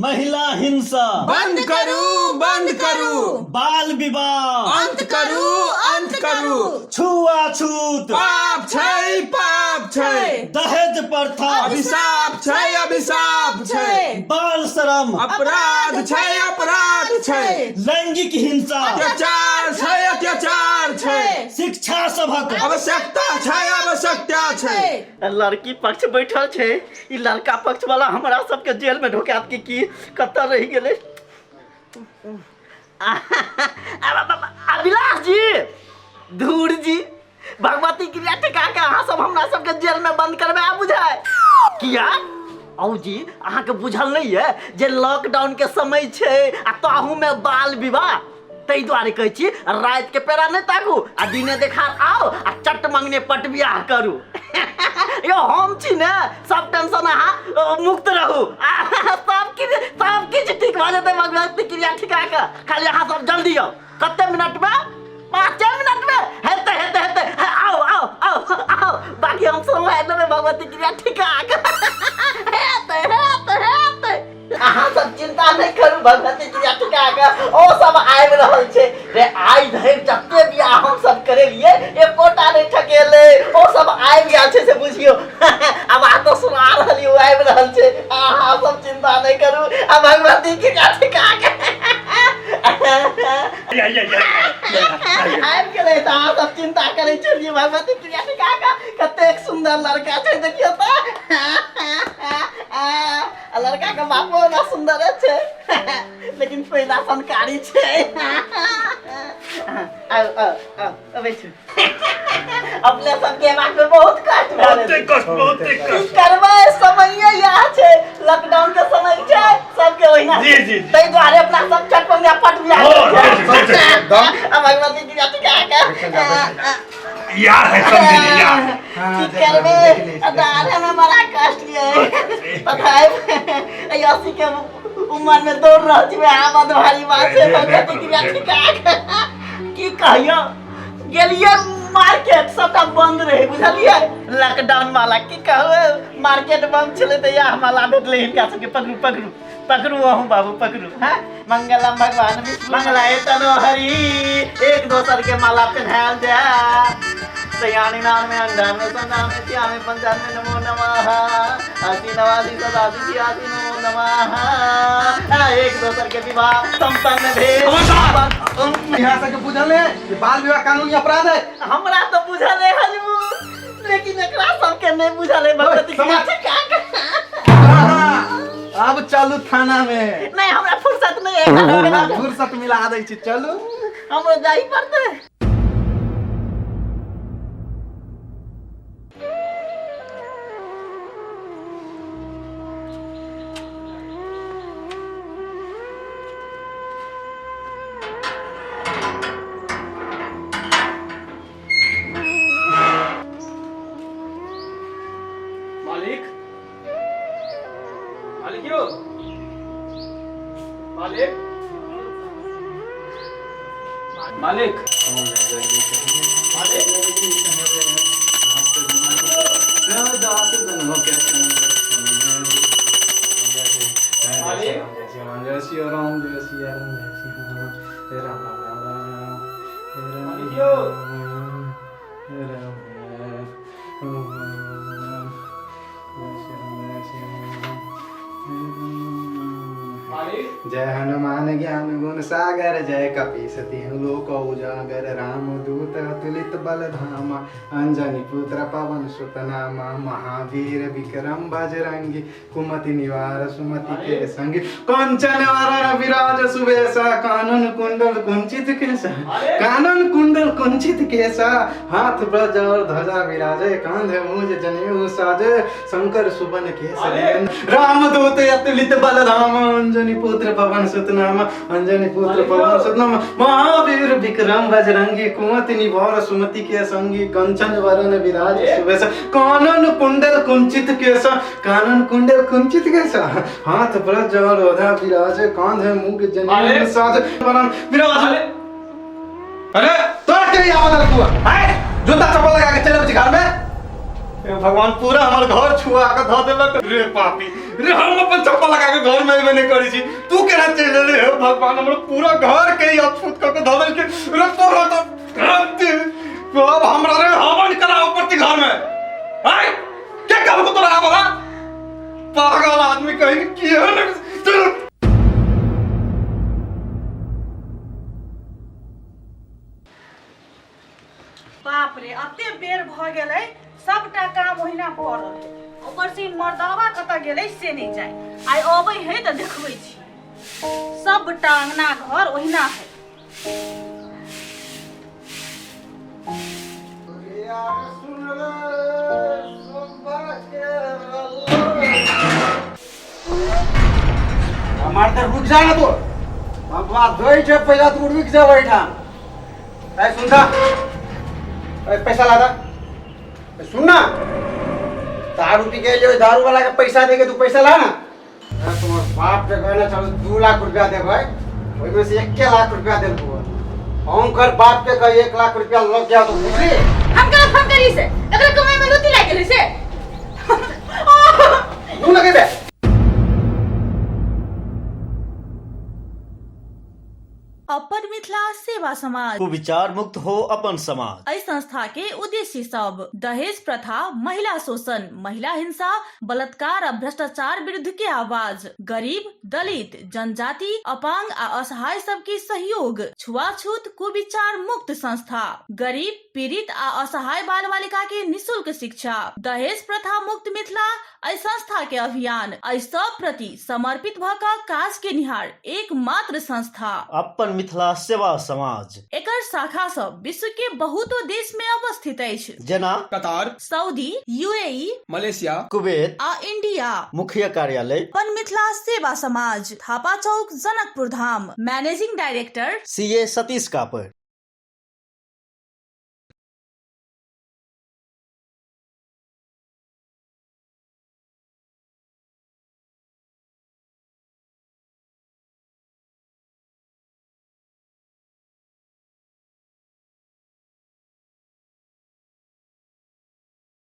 महिला हिंसा बंद करू बाल विवाह अंत करू छुआछूत पाप छै दहेज प्रथा अभिशाप छै बाल श्रम अपराध छै लैंगिक हिंसा अत्याचार छै शिक्षा सभक आवश्यकता छै लड़की पक्ष बैठल छै, ई लड़का पक्ष वाला हमरा सबके जेल में ढोकात के की कत्ता रह गेले। अभिलाष जी, धूर जी, भगवती क्रिया टिका के अहाँ सब हमरा सबके जेल में बंद करबे बुझाय किया? औ जी अहाँ के बुझल नहीं है जे लॉकडाउन के समय छै आ ताहू में बाल विवाह, तै दुआरे कहै छी रात के पेरा नहीं ताकू आ दिने देखार आओ आ चट मंगने पट बियाह करू। यो हम छी ने, सब टेंशन अहाँ मुक्त रहू, सब किछ ठीक भ जेतै भगवती क्रिया ठिका के। खाली अहाँ सब जल्दी आओ, कते मिनट में? 5 मिनट में हेते आओ बाकी हम सब है भगवती क्रिया ठिका के। अहाँ सब चिंता नहीं करू, भगवती क्रिया ठिका के ओ सब आबि रहल छै रे। आइ धरि जते भी हम सब करेलिए एकोटा नहीं ठकेले, ओ सब आबि गेल छै से बुझियो। अब आ तो सुना रहलिए ओ आबि रहल छै, अहाँ सब चिंता नहीं करू, आ भगवती क्रिया ठिका के आबि गेलै त अहाँ सब चिंता करै छलिए। भगवती क्रिया ठिका के कतेक सुंदर लड़का छै देखियो त, लड़का के बापो ना सुंदर छै लेकिन पैदा संकारी छै। अपने सबके बात में बहुत कष्ट की करबै, समय यह छै, लॉकडाउन के समय छै सबके ओहिना तै दुआरे अपना सब चट पंगा पट बियाह भगवती क्रिया टिका के यार है समझे यार की करबै, दारे में बड़ा कष्ट है पता है। यासी के उम्र में दौड़ रह छी, आमद भारी बात है। भगवती क्रिया टिका के की कहियो गेलिए मार्केट सबटा बंद रहे बुझलिए, लॉकडाउन वाला की कहबै, मार्केट बंद छले त या माला भेटले हिनका सबके पकड़ू अहूँ बाबू पकड़ू। हैं मंगलम भगवान विष्णु मंगलाय तनो हरि, एक दोसर के माला पहनायल जा। सयानी नाम में अंडा में सना में त्या में पंचान में नमो नमः, आसी नवासी सदासी आसी नमो नमः। एक दोसर के विवाह संपन्न भेल। यहाँ से बुझल है कि बाल विवाह कानूनी अपराध है। हमरा तो बुझल है हजूर, लेकिन एकरा सबके नहीं बुझल है। भगवती क्रिया टिका के अब चलू थाना में, नहीं हमरा फुर्सत नहीं है। फुर्सत मिला दै छी, चलू हमरो जाई पड़ते। मालिक जय हनुमान ज्ञान गुण सागर, जय कपीस तिहु लोक उजागर, राम दूत अतुलित बल धामा, अंजनी पुत्र पवन सुत नामा, महावीर विक्रम बजरंगी, कुमति निवार सुमति के संगी, कंचन वरण विराज सुबेसा, कानन कुंडल कुंचित केसा, कानन कुंडल कुंचित केसा, हाथ ब्रज और ध्वजा विराजे, कांधे मूज जनेऊ साजे, शंकर सुबन केसरी, राम दूत अतुलित बल धामा, अंजनी पुत्र पवन सुत नामा, अंजनी पुत्र पवन सुत नामा, महावीर विक्रम बजरंगी, कुमति निवार सुमति के संगी, कंचन वरण विराज सुबेसा, कानन कुंडल कुंचित केसा, कानन कुंडल कुंचित केसा, हाथ ब्रज और ध्वजा विराजे, कांधे मूज जनेऊ साजे, वरण विराज। अरे तो क्या आवाज हुआ? जूता चप्पल लगा के चले बच्चे घर में। ए भगवान पूरा हमर घर छुआ के ध देलक रे पापी रे हम अपन चप्पल लगा के घर में एबे नहीं करी छी तू केना चल ले हे भगवान हमर पूरा घर के अछूत क के ध देल के रे तोरा तो अब हमरा रे हवन कराओ प्रति घर में हाय क्या काम को तोरा बाबा पागल आदमी कहीं की है बाप रे अते बेर भ गेलै सबटा काम ओहिना पड़ल है ऊपर से मर्दावा कतऽ गेलै से नहीं जाय आइ अबै है त देखबै छी सबटा अंगना घर ओहिना है हमार त रुक जा ना तो हम बात दोई छे पहला तू रुक जा बैठा ए सुनता ए पैसा ला दा सुन ना दारू पी के लिए दारू वाला का पैसा दे के तू पैसा ला ना तुम्हारे बाप के कहना चलो 2 लाख रुपया दे भाई ओई में से 1 लाख रुपया दे तू हम कर बाप के कह 1 लाख रुपया लग गया तो बुझली हम कल फोन करी से अगर कमाई में लूटी लाग गेलै से तू लगे बे अपर मिथिला सेवा समाज कुविचार मुक्त हो अपन समाज। एहि संस्था के उद्देश्य सब दहेज प्रथा, महिला शोषण, महिला हिंसा, बलात्कार आ भ्रष्टाचार विरुद्ध के आवाज, गरीब, दलित, जनजाति, अपांग आ असहाय सबके सहयोग, छुआछूत कुविचार मुक्त संस्था, गरीब, पीड़ित आ असहाय बाल बालिका के निःशुल्क शिक्षा, दहेज प्रथा मुक्त मिथिला एहि संस्था के अभियान एहि सब प्रति समर्पित भ क काज के निहार एकमात्र संस्था अपन मिथिला सेवा समाज। एकर शाखा सब विश्व के बहुतो देश में अवस्थित अछि जेना Qatar, Saudi, UAE, Malaysia, Kuwait आ इंडिया। मुख्य कार्यालय अपन Mithila Seva Samaj, Thapa Chowk, Janakpur Dham. Managing director CA Satish copper.